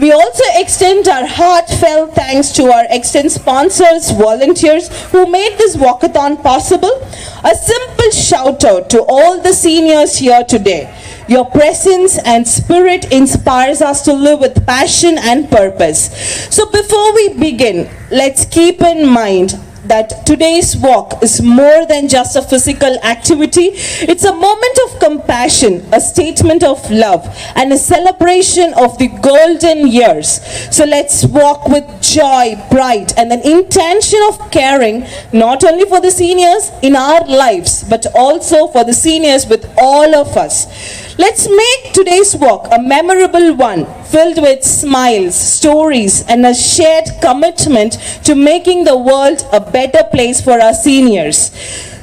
We also extend our heartfelt thanks to our extend sponsors, volunteers who made this walkathon possible. A simple shout out to all the seniors here today. Your presence and spirit inspires us to live with passion and purpose. So before we begin, let's keep in mind that today's walk is more than just a physical activity. It's a moment of compassion, a statement of love, and a celebration of the golden years. So let's walk with joy, pride, and an intention of caring not only for the seniors in our lives, but also for the seniors with all of us. Let's make today's walk a memorable one, filled with smiles, stories, and a shared commitment to making the world a better place for our seniors.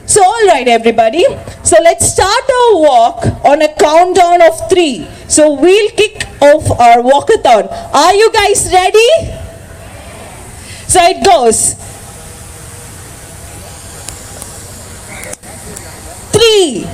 So all right, everybody. So let's start our walk on a countdown of 3. So we'll kick off our walkathon. Are you guys ready? So it goes. 3.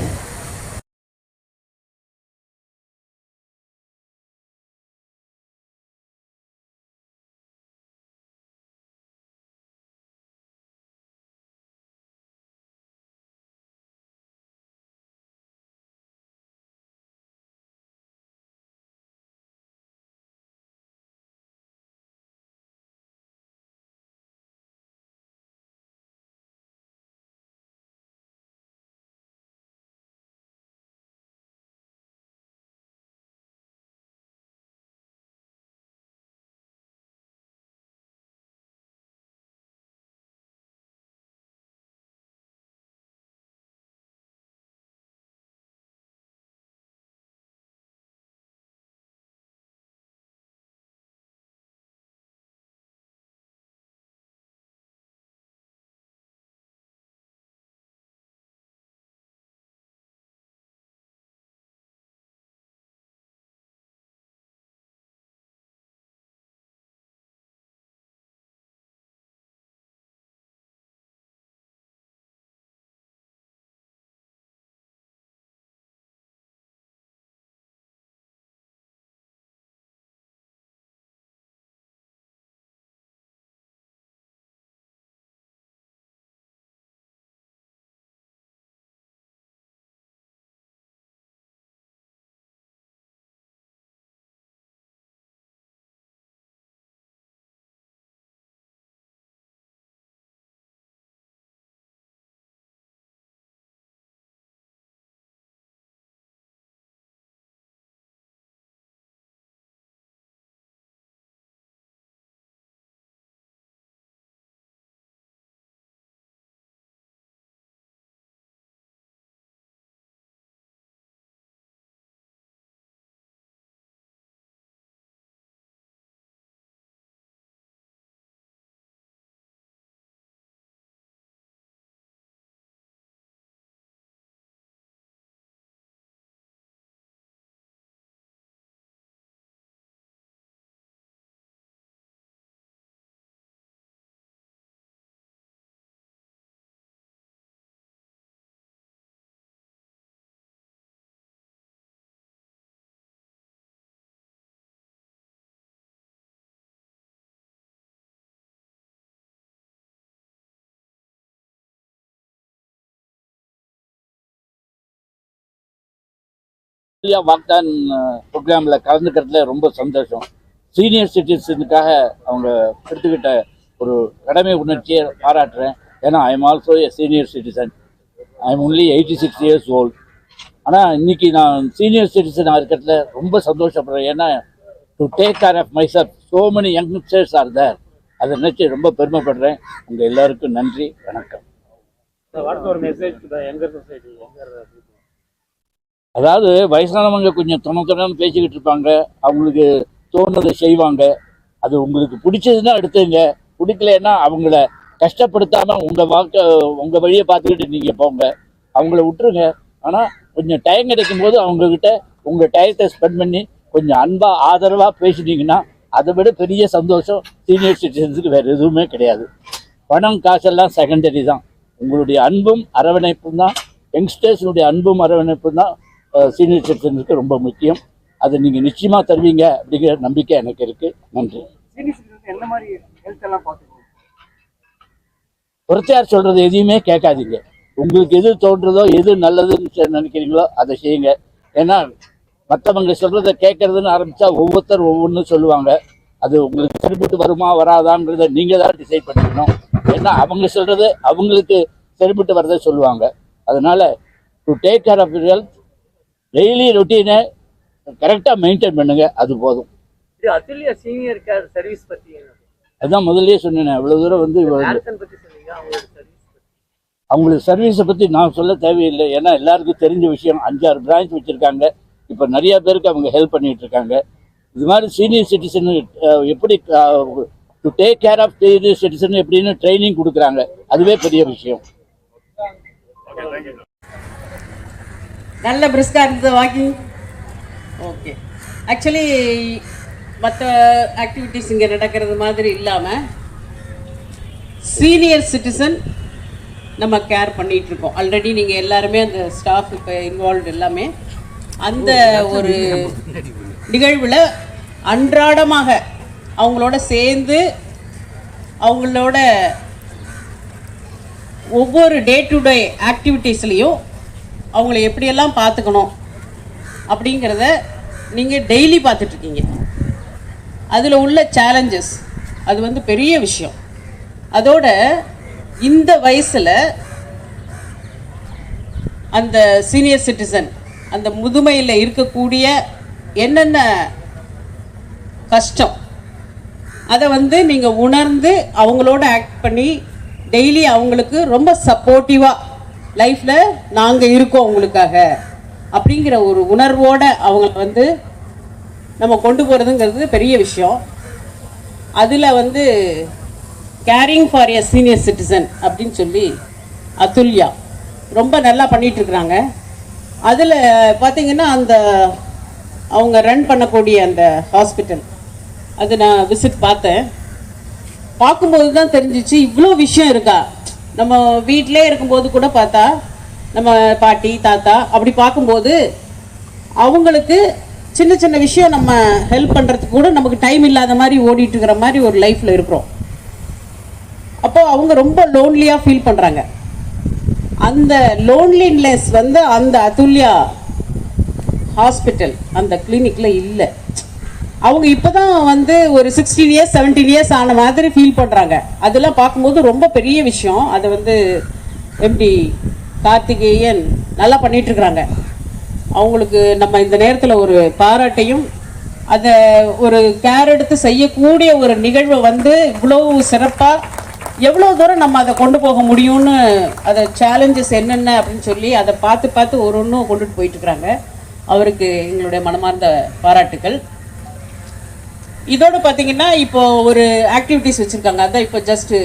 வாக்தான் ப்ரோக்ராமில் கலந்துக்கிறதுல ரொம்ப சந்தோஷம். Senior சிட்டிசனுக்காக அவங்க எடுத்துக்கிட்ட ஒரு கடமை உணர்ச்சியை பாராட்டுறேன். ஏன்னா I am also A senior citizen. I am only 86 years old. ஆனால் இன்னைக்கு நான் சீனியர் சிட்டிசனாக இருக்கிறதுல ரொம்ப சந்தோஷப்படுறேன். ஏன்னா to take care of myself so many youngsters are there. அதை நினச்சி ரொம்ப பெருமைப்படுறேன். உங்கள் எல்லாருக்கும் நன்றி, வணக்கம். அதாவது வயசானவங்க கொஞ்சம் துணை பேசிக்கிட்டு இருப்பாங்க, அவங்களுக்கு தோணுதை செய்வாங்க. அது உங்களுக்கு பிடிச்சதுன்னா எடுத்துங்க, பிடிக்கலன்னா அவங்கள கஷ்டப்படுத்தாமல் உங்கள் வழியை பார்த்துக்கிட்டு நீங்கள் போங்க, அவங்கள விட்டுருங்க. ஆனால் கொஞ்சம் டைம் கிடைக்கும்போது அவங்கக்கிட்ட உங்கள் டயத்தை ஸ்பெண்ட் பண்ணி கொஞ்சம் அன்பாக ஆதரவாக பேசினீங்கன்னா அதை விட பெரிய சந்தோஷம் சீனியர் சிட்டிசன்ஸுக்கு வேறு எதுவுமே கிடையாது. பணம் காசெல்லாம் செகண்டரி தான். உங்களுடைய அன்பும் அரவணைப்பும் தான், யங்ஸ்டர்ஸுடைய அன்பும் அரவணைப்பும் தான் சீனியர் சிட்டிசனுக்கு ரொம்ப முக்கியம். அதை நீங்கள் நிச்சயமாக தருவீங்க அப்படிங்கிற நம்பிக்கை எனக்கு இருக்குது. நன்றி. ஒருத்தையார் சொல்கிறது எதையுமே கேட்காதீங்க. உங்களுக்கு எது தோன்றதோ, எது நல்லதுன்னு நினைக்கிறீங்களோ அதை செய்யுங்க. ஏன்னா மற்றவங்க சொல்கிறத கேட்கறதுன்னு ஆரம்பித்தா ஒவ்வொருத்தர் ஒவ்வொன்றும் சொல்லுவாங்க. அது உங்களுக்கு சரிபட்டு வருமா வராதாங்கிறத நீங்கள் தான் டிசைட் பண்ணிக்கணும். ஏன்னா அவங்க சொல்கிறது அவங்களுக்கு சரிபட்டு வரதை சொல்லுவாங்க. அதனால் to take care of your health, daily ரொட்டீனை கரெக்டாக மெயின்டைன் பண்ணுங்க, அது போதும். அதுல்யா சீனியர் கேர் சர்வீஸ் பற்றி அதுதான் முதல்லயே சொன்னேன். இவ்வளோ தூரம் வந்து அவங்களுக்கு சர்வீஸை பற்றி நான் சொல்ல தேவையில்லை. ஏன்னா எல்லாருக்கும் தெரிஞ்ச விஷயம். 5-6 பிரான்ச் வச்சுருக்காங்க. இப்போ நிறையா பேருக்கு அவங்க ஹெல்ப் பண்ணிகிட்டு இருக்காங்க. இது மாதிரி சீனியர் சிட்டிசன் எப்படி to take care of senior citizen எப்படின்னு ட்ரைனிங் கொடுக்குறாங்க. அதுவே பெரிய விஷயம். நல்ல பிரிஸ்காக இருந்தது வாக்கிங். ஓகே, ஆக்சுவலி மற்ற ஆக்டிவிட்டீஸ் இங்கே நடக்கிறது மாதிரி இல்லாமல் சீனியர் சிட்டிசன் நம்ம கேர் பண்ணிகிட்ருக்கோம். ஆல்ரெடி நீங்கள் எல்லாருமே அந்த ஸ்டாஃப் இப்போ இன்வால்வ் எல்லாமே அந்த ஒரு நிகழ்வில் அன்றாடமாக அவங்களோட சேர்ந்து அவங்களோட ஒவ்வொரு டே டு டே ஆக்டிவிட்டீஸ்லேயும் அவங்கள எப்படியெல்லாம் பார்த்துக்கணும் அப்படிங்கிறத நீங்கள் டெய்லி பார்த்துட்ருக்கீங்க. அதில் உள்ள சேலஞ்சஸ் அது வந்து பெரிய விஷயம். அதோட இந்த வயசில் அந்த சீனியர் சிட்டிசன் அந்த முதுமையில் இருக்கக்கூடிய என்னென்ன கஷ்டம் அதை வந்து நீங்கள் உணர்ந்து அவங்களோட ஆக்ட் பண்ணி டெய்லி அவங்களுக்கு ரொம்ப சப்போர்ட்டிவாக லைஃப்பில் நாங்கள் இருக்கோம் உங்களுக்காக அப்படிங்கிற ஒரு உணர்வோடு அவங்கள வந்து நம்ம கொண்டு போகிறதுங்கிறது பெரிய விஷயம். அதில் வந்து carrying for a senior citizen அப்படின்னு சொல்லி அதுல்யா ரொம்ப நல்லா பண்ணிகிட்ருக்குறாங்க. அதில் பார்த்திங்கன்னா அந்த அவங்க ரன் பண்ணக்கூடிய அந்த ஹாஸ்பிட்டல் அது நான் விசிட் பார்த்தேன். பார்க்கும்போது தான் தெரிஞ்சிச்சு இவ்வளோ விஷயம் இருக்கா. நம்ம வீட்டிலே இருக்கும்போது கூட பார்த்தா நம்ம பாட்டி தாத்தா அப்படி பார்க்கும்போது அவங்களுக்கு சின்ன சின்ன விஷயம் நம்ம ஹெல்ப் பண்ணுறதுக்கு கூட நமக்கு டைம் இல்லாத மாதிரி ஓடிட்டு இருக்கிற மாதிரி ஒரு லைஃப்பில் இருக்கிறோம். அப்போது அவங்க ரொம்ப லோன்லியாக ஃபீல் பண்ணுறாங்க. அந்த லோன்லினஸ் வந்து அந்த அதுல்யா ஹாஸ்பிட்டல் அந்த கிளினிக்கில் இல்லை. அவங்க இப்போ தான் வந்து ஒரு 16 இயர்ஸ் 17 இயர்ஸ் ஆன மாதிரி ஃபீல் பண்ணுறாங்க. அதெல்லாம் பார்க்கும்போது ரொம்ப பெரிய விஷயம். அதை வந்து எம்டி கார்த்திகேயன் நல்லா பண்ணிகிட்ருக்குறாங்க. அவங்களுக்கு நம்ம இந்த நேரத்தில் ஒரு பாராட்டையும் அதை ஒரு கேர் எடுத்து செய்யக்கூடிய ஒரு நிகழ்வை வந்து இவ்வளோ சிறப்பாக எவ்வளோ தூரம் நம்ம அதை கொண்டு போக முடியும்னு அதை சேலஞ்சஸ் என்னென்ன அப்படின்னு சொல்லி அதை பார்த்து பார்த்து ஒரு ஒன்றும் கொண்டுட்டு போயிட்டுருக்குறாங்க. அவருக்கு எங்களுடைய மனமார்ந்த பாராட்டுக்கள். இதோடு பார்த்திங்கன்னா இப்போ ஒரு ஆக்டிவிட்டீஸ் வச்சுருக்காங்க. அதான் இப்போ ஜஸ்ட்டு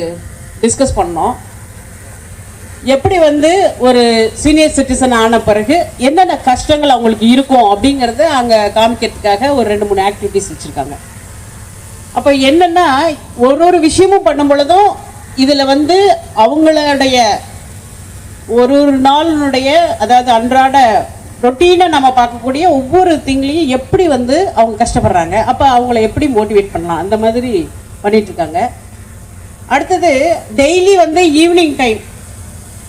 டிஸ்கஸ் பண்ணோம். எப்படி வந்து ஒரு சீனியர் சிட்டிசன் ஆன பிறகு என்னென்ன கஷ்டங்கள் அவங்களுக்கு இருக்கும் அப்படிங்கிறத அங்கே காமிக்கிறதுக்காக ஒரு 2-3 ஆக்டிவிட்டீஸ் வச்சுருக்காங்க. அப்போ என்னென்னா ஒரு விஷயமும் பண்ணும் பொழுதும் இதில் வந்து அவங்களுடைய ஒரு நாளினுடைய அதாவது அன்றாட ரொட்டீனை நம்ம பார்க்கக்கூடிய ஒவ்வொரு திங்லையும் எப்படி வந்து அவங்க கஷ்டப்படுறாங்க, அப்போ அவங்கள எப்படி மோட்டிவேட் பண்ணலாம் அந்த மாதிரி பண்ணிகிட்ருக்காங்க. அடுத்தது டெய்லி வந்து ஈவினிங் டைம்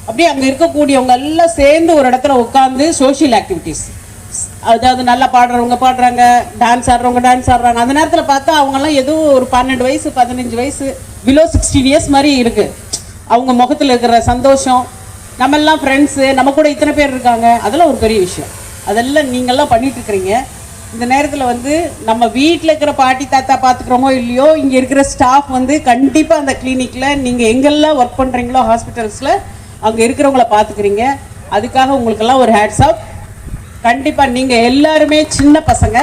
அப்படியே அங்கே இருக்கக்கூடியவங்க எல்லாம் சேர்ந்து ஒரு இடத்துல உட்காந்து சோஷியல் ஆக்டிவிட்டீஸ், அதாவது நல்லா பாடுறவங்க பாடுறாங்க, டான்ஸ் ஆடுறவங்க டான்ஸ் ஆடுறாங்க. அந்த நேரத்தில் பார்த்தா அவங்கெல்லாம் எதுவும் ஒரு 12 வயசு 15 வயசு பிலோ 16 இயர்ஸ் மாதிரி இருக்குது. அவங்க முகத்தில் இருக்கிற சந்தோஷம், நம்மெல்லாம் ஃப்ரெண்ட்ஸு, நம்ம கூட இத்தனை பேர் இருக்காங்க, அதெல்லாம் ஒரு பெரிய விஷயம். அதெல்லாம் நீங்கள்லாம் பண்ணிகிட்ருக்குறீங்க. இந்த நேரத்தில் வந்து நம்ம வீட்டில் இருக்கிற பாட்டி தாத்தா பார்த்துக்கிறோமோ இல்லையோ, இங்கே இருக்கிற ஸ்டாஃப் வந்து கண்டிப்பாக அந்த கிளினிக்கில் நீங்கள் எங்கெல்லாம் ஒர்க் பண்ணுறீங்களோ ஹாஸ்பிட்டல்ஸில் அங்கே இருக்கிறவங்கள பார்த்துக்கிறீங்க. அதுக்காக உங்களுக்கெல்லாம் ஒரு ஹேட்ஸ் ஆஃப். கண்டிப்பாக நீங்கள் எல்லாருமே சின்ன பசங்க,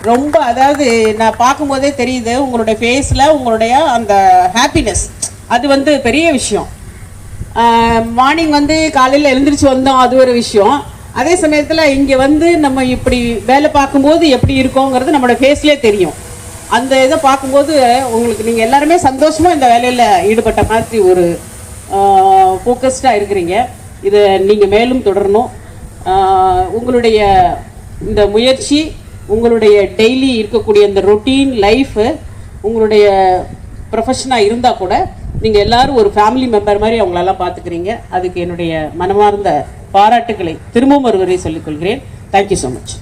ரொம்ப அதாவது நான் பார்க்கும்போதே தெரியுது உங்களுடைய ஃபேஸில் உங்களுடைய அந்த ஹாப்பினஸ், அது வந்து பெரிய விஷயம். மார்னிங் வந்து காலையில் எழுந்திரிச்சு வந்தோம், அது ஒரு விஷயம். அதே சமயத்தில் இங்கே வந்து நம்ம இப்படி வேலை பார்க்கும்போது எப்படி இருக்கோங்கிறது நம்மளோட ஃபேஸ்லேயே தெரியும். அந்த இதை பார்க்கும்போது உங்களுக்கு நீங்கள் எல்லாருமே சந்தோஷமாக இந்த வேலையில் ஈடுபட்ட மாதிரி ஒரு ஃபோக்கஸ்டாக இருக்கிறீங்க. இதை நீங்கள் மேலும் தொடரணும். உங்களுடைய இந்த முயற்சி உங்களுடைய டெய்லி இருக்கக்கூடிய இந்த ரொட்டீன் லைஃப் உங்களுடைய ப்ரொஃபஷனாக இருந்தால் கூட நீங்கள் எல்லாரும் ஒரு ஃபேமிலி மெம்பர் மாதிரி அவங்களெல்லாம் பார்த்துக்கிறீங்க. அதுக்கு என்னுடைய மனமார்ந்த பாராட்டுக்களை திரும்பவும் ஒருவரை சொல்லிக்கொள்கிறேன். Thank you so much.